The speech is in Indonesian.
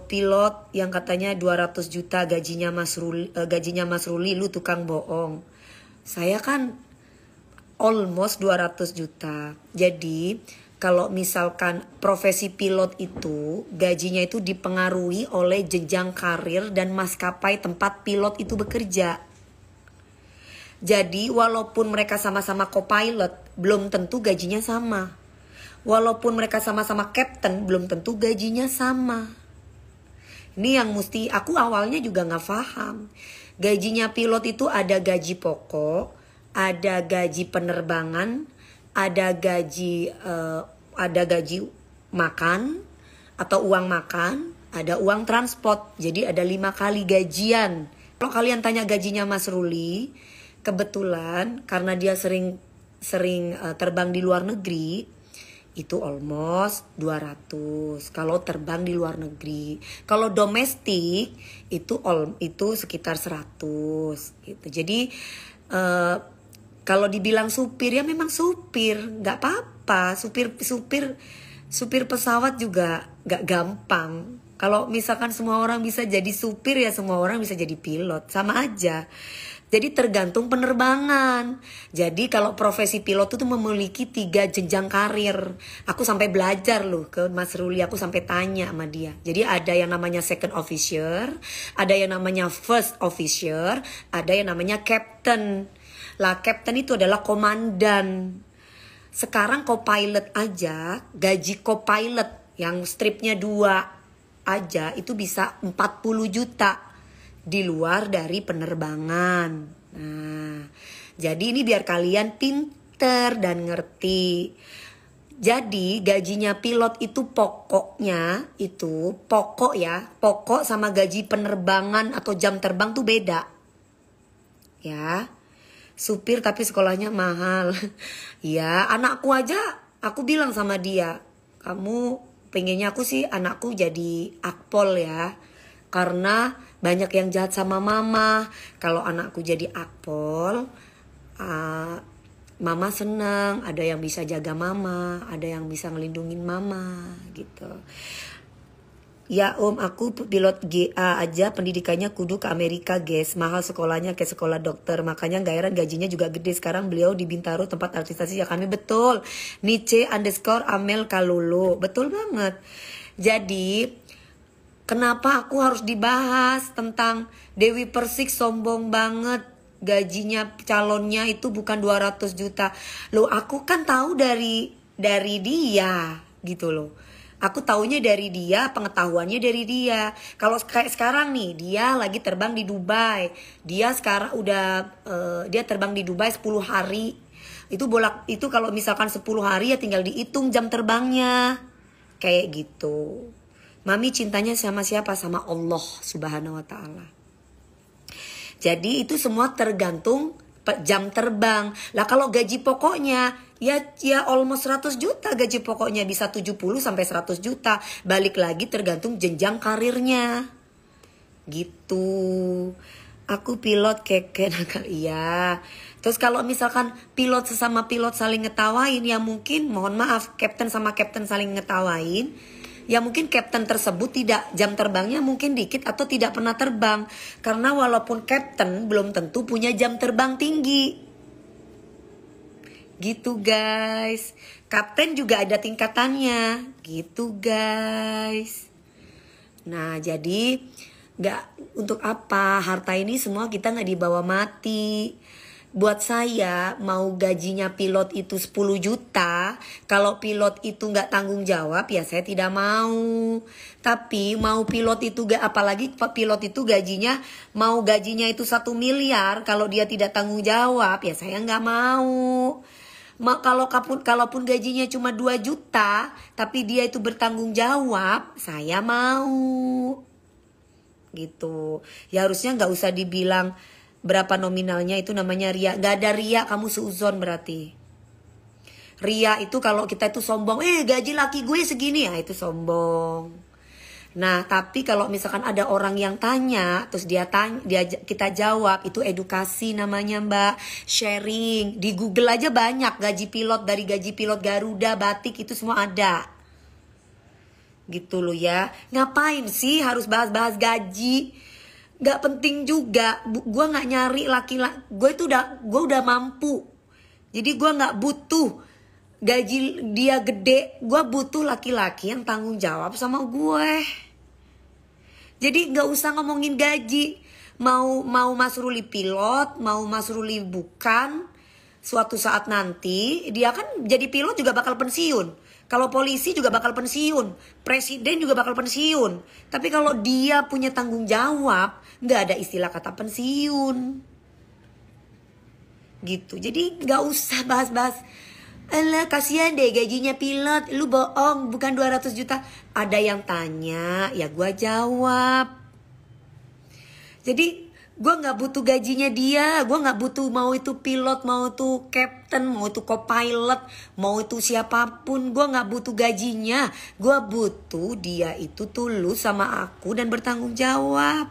pilot yang katanya 200 juta gajinya Mas Ruli, lu tukang bohong. Saya kan almost 200 juta. Jadi kalau misalkan profesi pilot itu gajinya itu dipengaruhi oleh jenjang karir dan maskapai tempat pilot itu bekerja. Jadi walaupun mereka sama-sama co-pilot, belum tentu gajinya sama. Walaupun mereka sama-sama captain, belum tentu gajinya sama. Ini yang mesti, aku awalnya juga gak paham. Gajinya pilot itu ada gaji pokok, ada gaji penerbangan, ada gaji makan atau uang makan, ada uang transport. Jadi ada 5 kali gajian. Kalau kalian tanya gajinya Mas Ruli, kebetulan karena dia sering terbang di luar negeri, itu almost 200 kalau terbang di luar negeri. Kalau domestik itu sekitar 100 gitu. Jadi kalau dibilang supir ya memang supir, nggak apa-apa. Supir pesawat juga nggak gampang. Kalau misalkan semua orang bisa jadi supir ya semua orang bisa jadi pilot, sama aja. Jadi tergantung penerbangan. Jadi kalau profesi pilot itu memiliki 3 jenjang karir. Aku sampai belajar loh ke Mas Ruli, aku sampai tanya sama dia. Jadi ada yang namanya second officer, ada yang namanya first officer, ada yang namanya captain. Lah captain itu adalah komandan. Sekarang co-pilot aja, gaji co-pilot yang stripnya 2 aja itu bisa 40 juta. Di luar dari penerbangan. Nah, jadi ini biar kalian pinter dan ngerti. Jadi gajinya pilot itu pokoknya itu pokok ya, pokok sama gaji penerbangan atau jam terbang tuh beda. Ya, supir tapi sekolahnya mahal. Ya, anakku aja aku bilang sama dia, kamu pengennya aku sih anakku jadi akpol ya. Karena banyak yang jahat sama mama. Kalau anakku jadi akpol, mama senang. Ada yang bisa jaga mama, ada yang bisa ngelindungin mama gitu. Ya om, aku pilot GA aja pendidikannya kudu ke Amerika guys. Mahal sekolahnya kayak sekolah dokter. Makanya gak heran gajinya juga gede. Sekarang beliau di Bintaro tempat artisasi ya kami. Betul. Nice_Amel Kalulu. Betul banget. Jadi kenapa aku harus dibahas tentang Dewi Persik sombong banget gajinya calonnya itu bukan 200 juta. Loh aku kan tahu dari dia gitu loh. Aku taunya dari dia, pengetahuannya dari dia. Kalau kayak sekarang nih, dia lagi terbang di Dubai. Dia sekarang dia terbang di Dubai 10 hari. Itu kalau misalkan 10 hari ya tinggal dihitung jam terbangnya. Kayak gitu. Mami cintanya sama siapa? Sama Allah Subhanahu wa ta'ala. Jadi itu semua tergantung jam terbang. Lah kalau gaji pokoknya ya almost 100 juta gaji pokoknya, bisa 70 sampai 100 juta. Balik lagi tergantung jenjang karirnya. Gitu. Aku pilot keke nakal iya. Terus kalau misalkan pilot sesama pilot saling ngetawain ya mungkin mohon maaf kapten sama kapten saling ngetawain. Ya mungkin kapten tersebut jam terbangnya mungkin dikit atau tidak pernah terbang. Karena walaupun kapten belum tentu punya jam terbang tinggi. Gitu guys. Kapten juga ada tingkatannya. Gitu guys. Nah jadi untuk apa harta ini semua kita gak dibawa mati. Buat saya mau gajinya pilot itu 10 juta. Kalau pilot itu gak tanggung jawab ya saya tidak mau. Tapi mau pilot itu apalagi pilot itu gajinya itu 1 miliar. Kalau dia tidak tanggung jawab ya saya gak mau. Kalaupun gajinya cuma 2 juta tapi dia itu bertanggung jawab, saya mau. Gitu. Ya harusnya gak usah dibilang berapa nominalnya, itu namanya ria. Gak ada ria, kamu seuzon berarti. Ria itu kalau kita itu sombong, gaji laki gue segini ya, itu sombong. Nah tapi kalau misalkan ada orang yang tanya, terus kita jawab, itu edukasi namanya mbak. Sharing, di Google aja banyak gaji pilot, dari gaji pilot Garuda, Batik, itu semua ada. Gitu loh ya. Ngapain sih harus bahas-bahas gaji? Gak penting juga. Gue gak nyari laki-laki. Gue udah mampu. Jadi gue gak butuh gaji dia gede. Gue butuh laki-laki yang tanggung jawab sama gue. Jadi gak usah ngomongin gaji. Mau Mas Ruli pilot, mau Mas Ruli bukan. Suatu saat nanti dia kan jadi pilot juga bakal pensiun. Kalau polisi juga bakal pensiun, presiden juga bakal pensiun. Tapi kalau dia punya tanggung jawab, nggak ada istilah kata pensiun. Gitu. Jadi nggak usah bahas-bahas. Alah kasihan deh gajinya pilot, lu bohong, bukan 200 juta. Ada yang tanya, ya gua jawab. Jadi gue gak butuh gajinya dia. Gue gak butuh mau itu pilot, mau itu captain, mau itu co-pilot, mau itu siapapun. Gue gak butuh gajinya. Gue butuh dia itu tulus sama aku dan bertanggung jawab.